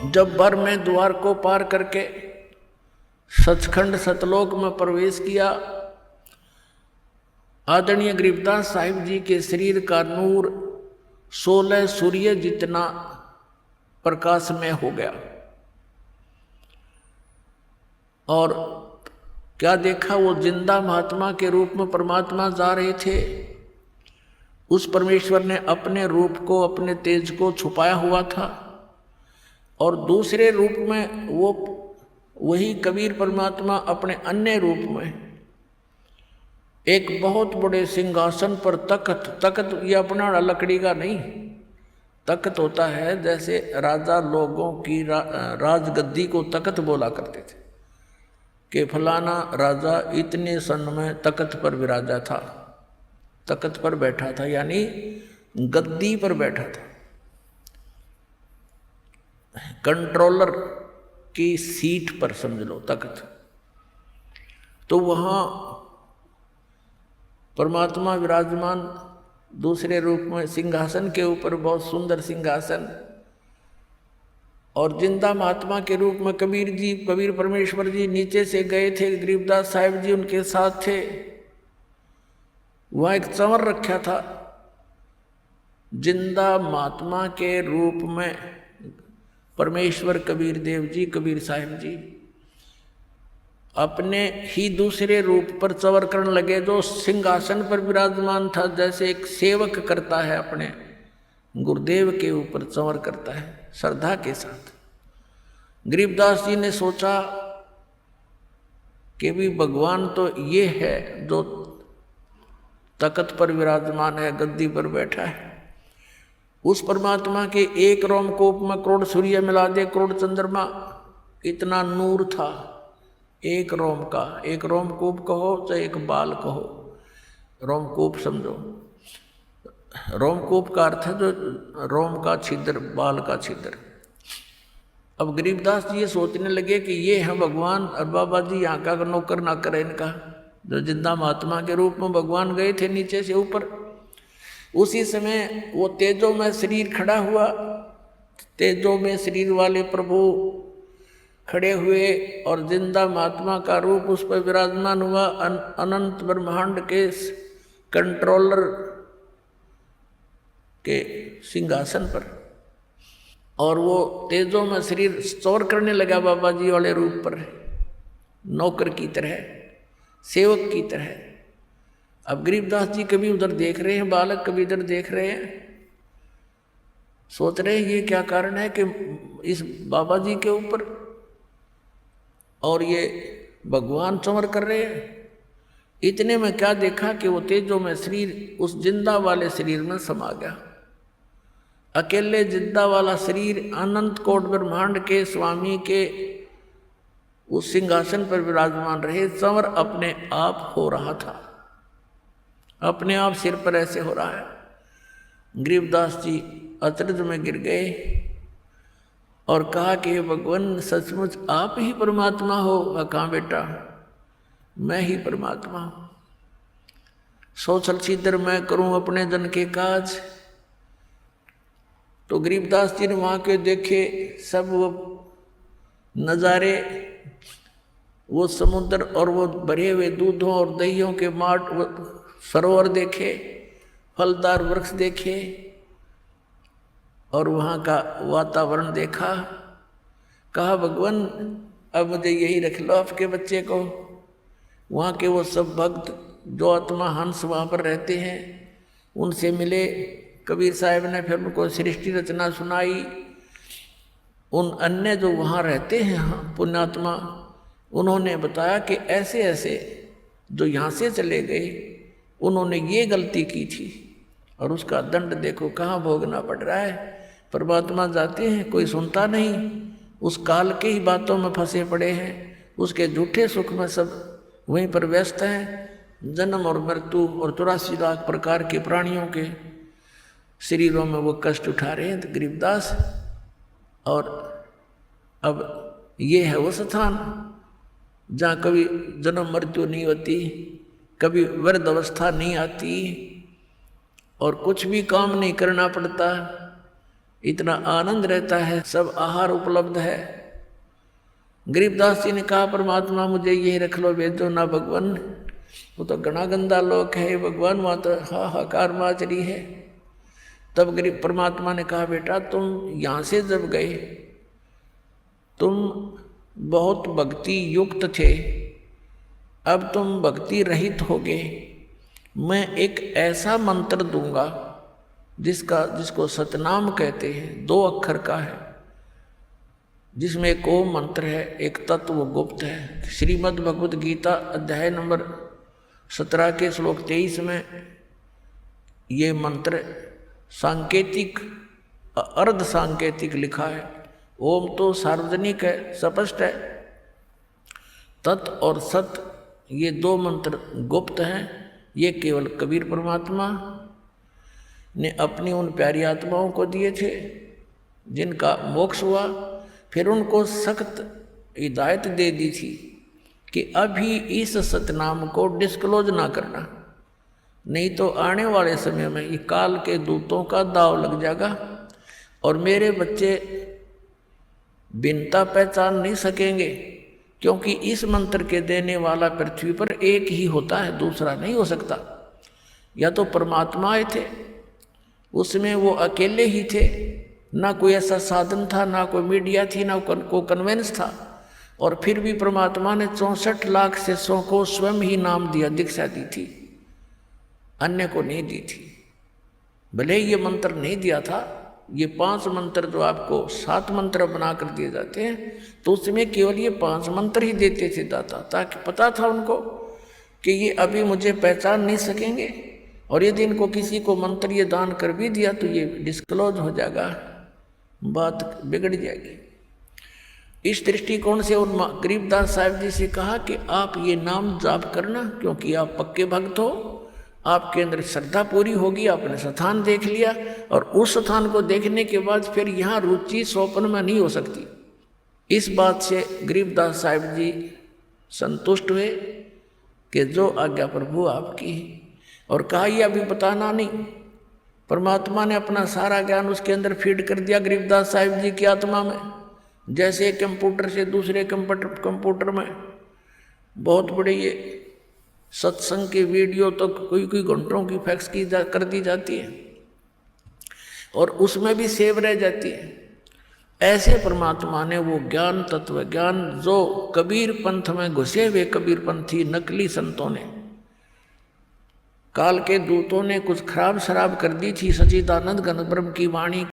जब भर में द्वार को पार करके सचखंड सतलोक में प्रवेश किया, आदरणीय गरीबदास साहिब जी के शरीर का नूर 16 सूर्य जितना प्रकाशमय हो गया। और क्या देखा, वो जिंदा महात्मा के रूप में परमात्मा जा रहे थे। उस परमेश्वर ने अपने रूप को, अपने तेज को छुपाया हुआ था, और दूसरे रूप में वो वही कबीर परमात्मा अपने अन्य रूप में एक बहुत बड़े सिंहासन पर तख्त ये अपना लकड़ी का नहीं, तख्त होता है। जैसे राजा लोगों की राजगद्दी को तख्त बोला करते थे कि फलाना राजा इतने सन में तख्त पर विराजा था, तख्त पर बैठा था, यानी गद्दी पर बैठा था। कंट्रोलर की सीट पर समझ लो तख्त। तो वहाँ परमात्मा विराजमान दूसरे रूप में सिंहासन के ऊपर, बहुत सुंदर सिंहासन। और जिंदा महात्मा के रूप में कबीर जी, कबीर परमेश्वर जी नीचे से गए थे, गरीबदास साहिब जी उनके साथ थे। वहाँ एक चंवर रखा था। जिंदा महात्मा के रूप में परमेश्वर कबीर देव जी, कबीर साहिब जी अपने ही दूसरे रूप पर चंवर करने लगे, जो सिंहासन पर विराजमान था। जैसे एक सेवक करता है, अपने गुरुदेव के ऊपर चंवर करता है श्रद्धा के साथ। गरीबदास जी ने सोचा कि भी भगवान तो ये है जो तख्त पर विराजमान है, गद्दी पर बैठा है। उस परमात्मा के एक रोमकूप में करोड़ सूर्य मिला दे, करोड़ चंद्रमा, इतना नूर था एक रोम का। एक रोमकूप कहो चाहे एक बाल कहो, रोमकूप समझो। रोमकूप का अर्थ है जो रोम का छिद्र, बाल का छिद्र। अब गरीबदास जी ये सोचने लगे कि ये है भगवान, और बाबा जी यहाँ का नौकर ना करे इनका। जो जिंदा महात्मा के रूप में भगवान गए थे नीचे से ऊपर, उसी समय वो तेजो में शरीर खड़ा हुआ। तेजो में शरीर वाले प्रभु खड़े हुए और जिंदा महात्मा का रूप उस पर विराजमान हुआ, अनंत ब्रह्मांड के कंट्रोलर के सिंहासन पर। और वो तेजो में शरीर स्टोर करने लगा बाबा जी वाले रूप पर, नौकर की तरह, सेवक की तरह। अब गरीबदास जी कभी उधर देख रहे हैं बालक, कभी इधर देख रहे हैं, सोच रहे हैं ये क्या कारण है कि इस बाबा जी के ऊपर और ये भगवान चंवर कर रहे हैं। इतने में क्या देखा कि वो तेजो में शरीर उस जिंदा वाले शरीर में समा गया। अकेले जिंदा वाला शरीर अनंत कोट ब्रह्मांड के स्वामी के उस सिंहासन पर विराजमान रहे। चंवर अपने आप हो रहा था, अपने आप सिर पर ऐसे हो रहा है। गरीबदास जी अचरज में गिर गए और कहा कि भगवान सचमुच आप ही परमात्मा हो। कहाँ बेटा, मैं ही परमात्मा हूँ। सोचल सीधर मैं करूँ अपने जन के काज। तो गरीबदास जी ने वहाँ के देखे सब वो नज़ारे, वो समुद्र और वो भरे हुए दूधों और दहियों के माट, वो सरोवर देखे, फलदार वृक्ष देखे, और वहाँ का वातावरण देखा। कहा भगवान अब मुझे यही रख लो आपके बच्चे को। वहाँ के वो सब भक्त जो आत्मा हंस वहाँ पर रहते हैं उनसे मिले। कबीर साहब ने फिर उनको सृष्टि रचना सुनाई। उन अन्य जो वहाँ रहते हैं पुण्यात्मा, उन्होंने बताया कि ऐसे ऐसे जो यहाँ से चले गए उन्होंने ये गलती की थी और उसका दंड देखो कहाँ भोगना पड़ रहा है। परमात्मा जाते हैं, कोई सुनता नहीं, उस काल के ही बातों में फंसे पड़े हैं, उसके झूठे सुख में सब वहीं पर व्यस्त हैं। जन्म और मृत्यु और 84 लाख प्रकार के प्राणियों के शरीरों में वो कष्ट उठा रहे हैं गरीबदास। और अब ये है वो स्थान जहाँ कभी जन्म मृत्यु नहीं होती, कभी वृद्ध अवस्था नहीं आती और कुछ भी काम नहीं करना पड़ता। इतना आनंद रहता है, सब आहार उपलब्ध है। गरीबदास जी ने कहा परमात्मा मुझे यही रख लो, भेजो ना भगवान, वो तो घना गंदा लोक है भगवान, वहाँ तो हाहाकार माचरी है। तब गरीब परमात्मा ने कहा बेटा तुम यहाँ से जब गए तुम बहुत भक्ति युक्त थे, अब तुम भक्ति रहित हो गए। मैं एक ऐसा मंत्र दूंगा जिसको सतनाम कहते हैं, 2 अक्षर का है, जिसमें एक ओम मंत्र है, एक तत्व गुप्त है। श्रीमद् भगवद गीता अध्याय नंबर 17 के श्लोक 23 में ये मंत्र सांकेतिक अर्ध सांकेतिक लिखा है। ओम तो सार्वजनिक है, स्पष्ट है। तत् और सत ये 2 मंत्र गुप्त हैं। ये केवल कबीर परमात्मा ने अपनी उन प्यारी आत्माओं को दिए थे जिनका मोक्ष हुआ। फिर उनको सख्त हिदायत दे दी थी कि अभी इस सतनाम को डिस्क्लोज ना करना, नहीं तो आने वाले समय में ये काल के दूतों का दाव लग जाएगा और मेरे बच्चे भिन्नता पहचान नहीं सकेंगे, क्योंकि इस मंत्र के देने वाला पृथ्वी पर एक ही होता है, दूसरा नहीं हो सकता। या तो परमात्मा आए थे, उसमें वो अकेले ही थे, ना कोई ऐसा साधन था, ना कोई मीडिया थी, ना कोई कन्वेंस था। और फिर भी परमात्मा ने 64 लाख शिष्यों को स्वयं ही नाम दिया, दीक्षा दी थी, अन्य को नहीं दी थी। भले ये मंत्र नहीं दिया था, ये 5 मंत्र जो आपको 7 मंत्र बना कर दिए जाते हैं, तो उसमें केवल ये 5 मंत्र ही देते थे दाता, ताकि पता था उनको कि ये अभी मुझे पहचान नहीं सकेंगे, और यदि इनको किसी को मंत्र ये दान कर भी दिया तो ये डिस्क्लोज हो जाएगा, बात बिगड़ जाएगी। इस दृष्टिकोण से उन गरीबदास साहिब जी से कहा कि आप ये नाम जाप करना, क्योंकि आप पक्के भक्त हो, आपके अंदर श्रद्धा पूरी होगी, आपने स्थान देख लिया, और उस स्थान को देखने के बाद फिर यहाँ रुचि स्वप्न में नहीं हो सकती। इस बात से गरीबदास साहिब जी संतुष्ट हुए कि जो आज्ञा प्रभु आपकी है, और कहा ये अभी बताना नहीं। परमात्मा ने अपना सारा ज्ञान उसके अंदर फीड कर दिया गरीबदास साहिब जी की आत्मा में, जैसे कंप्यूटर से दूसरे कंप्यूटर में बहुत बड़े ये सत्संग के वीडियो तो कोई घंटों की फैक्स कर दी जाती है और उसमें भी सेव रह जाती है। ऐसे परमात्मा ने वो ज्ञान, तत्व ज्ञान, जो कबीर पंथ में घुसे हुए कबीर पंथी नकली संतों ने, काल के दूतों ने कुछ खराब शराब कर दी थी सच्चिदानंद घन ब्रह्म की वाणी